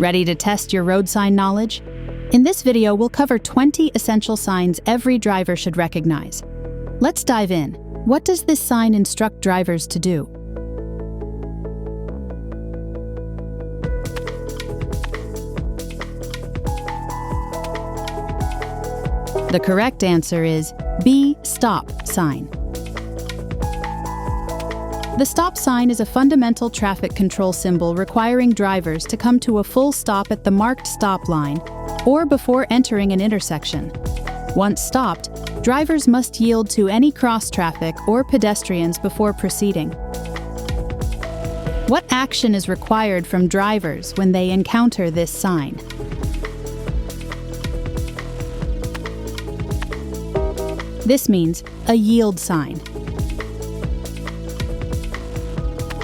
Ready to test your road sign knowledge? In this video, we'll cover 20 essential signs every driver should recognize. Let's dive in. What does this sign instruct drivers to do? The correct answer is B, stop sign. The stop sign is a fundamental traffic control symbol requiring drivers to come to a full stop at the marked stop line or before entering an intersection. Once stopped, drivers must yield to any cross traffic or pedestrians before proceeding. What action is required from drivers when they encounter this sign? This means a yield sign.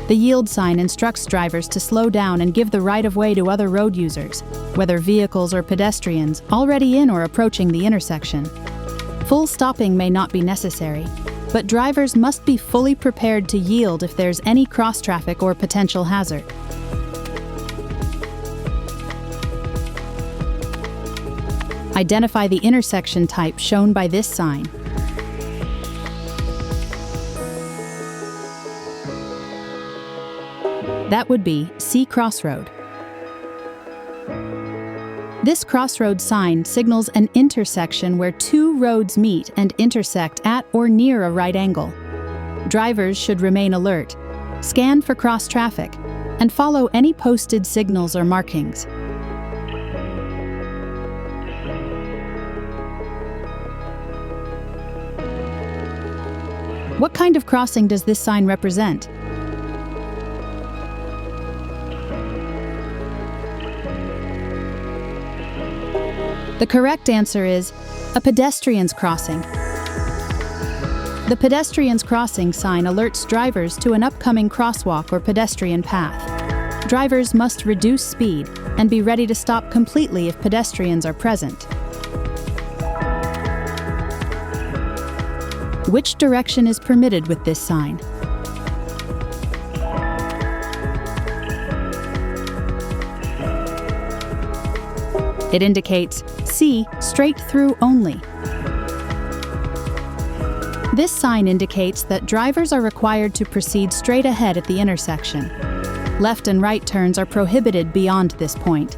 The yield sign instructs drivers to slow down and give the right-of-way to other road users, whether vehicles or pedestrians, already in or approaching the intersection. Full stopping may not be necessary, but drivers must be fully prepared to yield if there's any cross-traffic or potential hazard. Identify the intersection type shown by this sign. That would be C crossroad. This crossroad sign signals an intersection where two roads meet and intersect at or near a right angle. Drivers should remain alert, scan for cross traffic, and follow any posted signals or markings. What kind of crossing does this sign represent? The correct answer is a pedestrian's crossing. The pedestrian's crossing sign alerts drivers to an upcoming crosswalk or pedestrian path. Drivers must reduce speed and be ready to stop completely if pedestrians are present. Which direction is permitted with this sign? It indicates C, straight through only. This sign indicates that drivers are required to proceed straight ahead at the intersection. Left and right turns are prohibited beyond this point,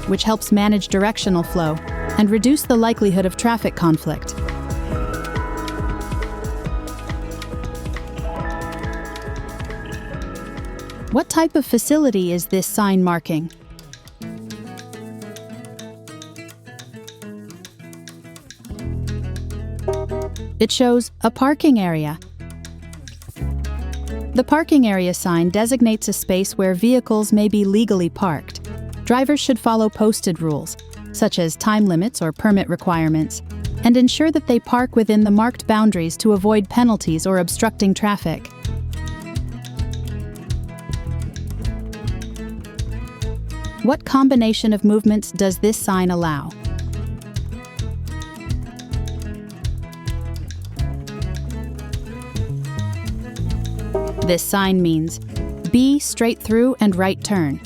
which helps manage directional flow and reduce the likelihood of traffic conflict. What type of facility is this sign marking? It shows a parking area. The parking area sign designates a space where vehicles may be legally parked. Drivers should follow posted rules, such as time limits or permit requirements, and ensure that they park within the marked boundaries to avoid penalties or obstructing traffic. What combination of movements does this sign allow? This sign means B, straight through and right turn.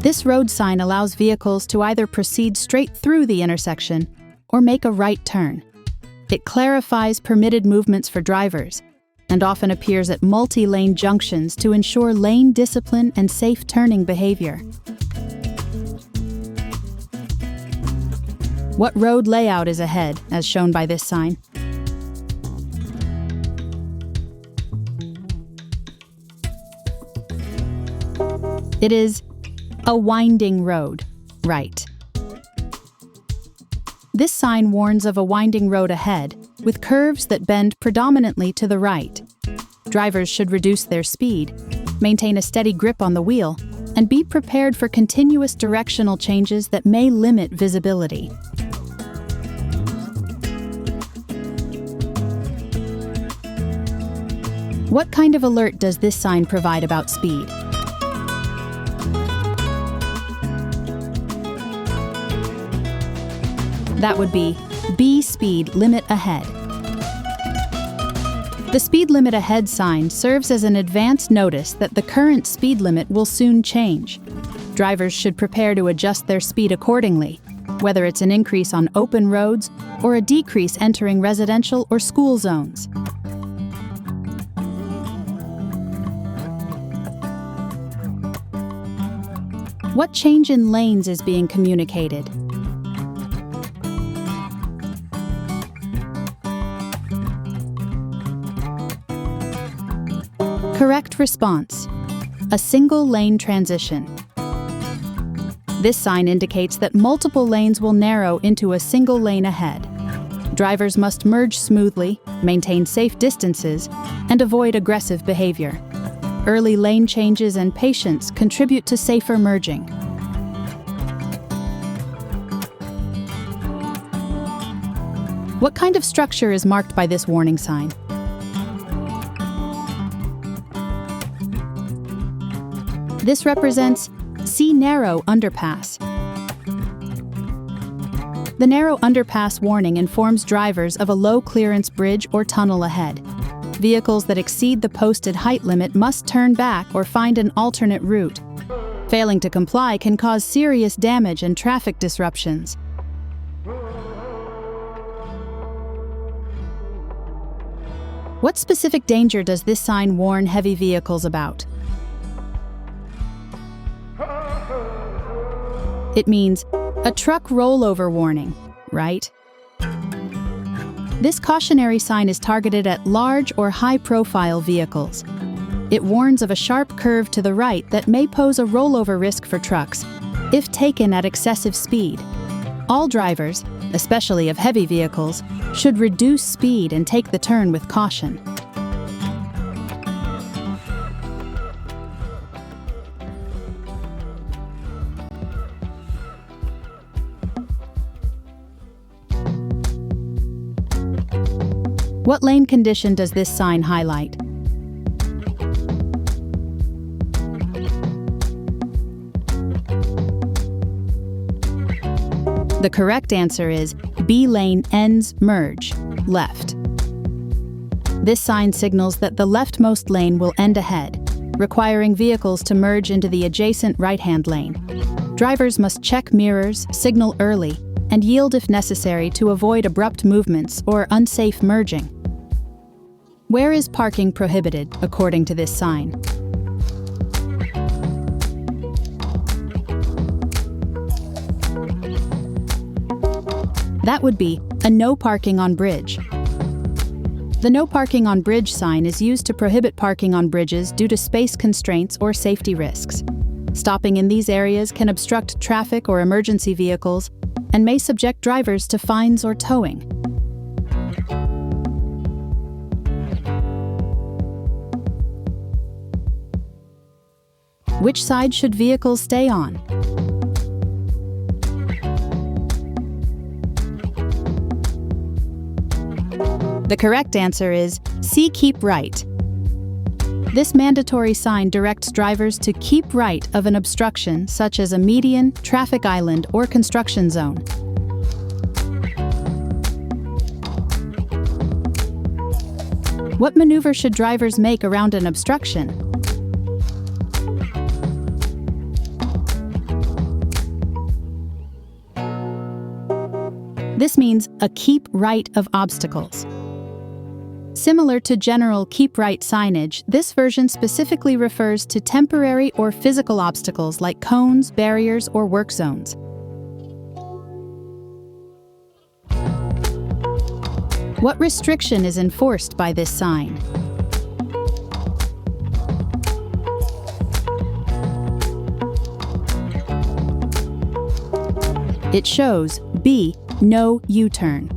This road sign allows vehicles to either proceed straight through the intersection or make a right turn. It clarifies permitted movements for drivers and often appears at multi-lane junctions to ensure lane discipline and safe turning behavior. What road layout is ahead, as shown by this sign? It is a winding road, right. This sign warns of a winding road ahead, with curves that bend predominantly to the right. Drivers should reduce their speed, maintain a steady grip on the wheel, and be prepared for continuous directional changes that may limit visibility. What kind of alert does this sign provide about speed? That would be B, speed limit ahead. The speed limit ahead sign serves as an advance notice that the current speed limit will soon change. Drivers should prepare to adjust their speed accordingly, whether it's an increase on open roads or a decrease entering residential or school zones. What change in lanes is being communicated? Correct response: a single lane transition. This sign indicates that multiple lanes will narrow into a single lane ahead. Drivers must merge smoothly, maintain safe distances, and avoid aggressive behavior. Early lane changes and patience contribute to safer merging. What kind of structure is marked by this warning sign? This represents "See narrow underpass." The narrow underpass warning informs drivers of a low-clearance bridge or tunnel ahead. Vehicles that exceed the posted height limit must turn back or find an alternate route. Failing to comply can cause serious damage and traffic disruptions. What specific danger does this sign warn heavy vehicles about? It means a truck rollover warning, right? This cautionary sign is targeted at large or high-profile vehicles. It warns of a sharp curve to the right that may pose a rollover risk for trucks if taken at excessive speed. All drivers, especially of heavy vehicles, should reduce speed and take the turn with caution. What lane condition does this sign highlight? The correct answer is B lane ends merge, left. This sign signals that the leftmost lane will end ahead, requiring vehicles to merge into the adjacent right-hand lane. Drivers must check mirrors, signal early, and yield if necessary to avoid abrupt movements or unsafe merging. Where is parking prohibited, according to this sign? That would be a no parking on bridge. The no parking on bridge sign is used to prohibit parking on bridges due to space constraints or safety risks. Stopping in these areas can obstruct traffic or emergency vehicles and may subject drivers to fines or towing. Which side should vehicles stay on? The correct answer is C, keep right. This mandatory sign directs drivers to keep right of an obstruction such as a median, traffic island, or construction zone. What maneuver should drivers make around an obstruction? This means a keep right of obstacles. Similar to general keep right signage, this version specifically refers to temporary or physical obstacles like cones, barriers, or work zones. What restriction is enforced by this sign? It shows B, no U-turn.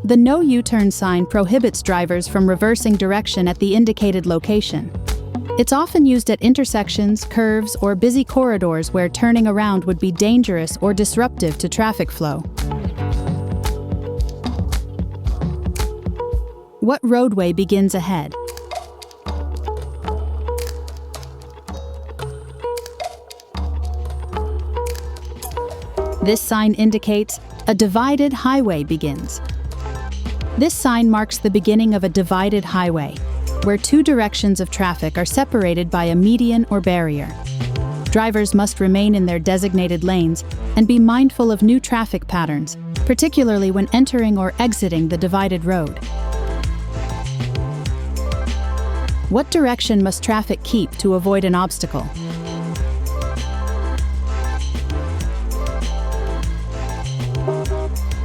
The no U-turn sign prohibits drivers from reversing direction at the indicated location. It's often used at intersections, curves, or busy corridors where turning around would be dangerous or disruptive to traffic flow. What roadway begins ahead? This sign indicates a divided highway begins. This sign marks the beginning of a divided highway, where two directions of traffic are separated by a median or barrier. Drivers must remain in their designated lanes and be mindful of new traffic patterns, particularly when entering or exiting the divided road. What direction must traffic keep to avoid an obstacle?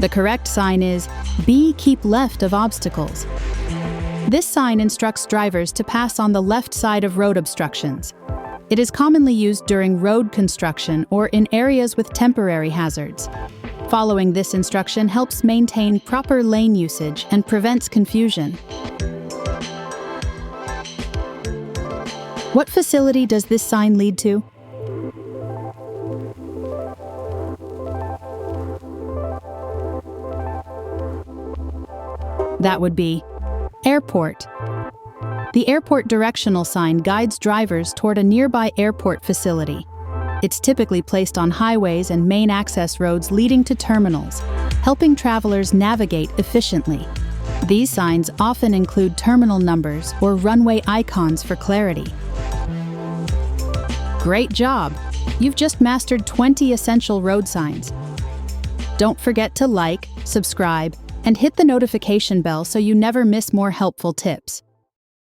The correct sign is B. Keep left of obstacles. This sign instructs drivers to pass on the left side of road obstructions. It is commonly used during road construction or in areas with temporary hazards. Following this instruction helps maintain proper lane usage and prevents confusion. What facility does this sign lead to? That would be airport. The airport directional sign guides drivers toward a nearby airport facility. It's typically placed on highways and main access roads leading to terminals, helping travelers navigate efficiently. These signs often include terminal numbers or runway icons for clarity. Great job! You've just mastered 20 essential road signs. Don't forget to like, subscribe, and hit the notification bell so you never miss more helpful tips.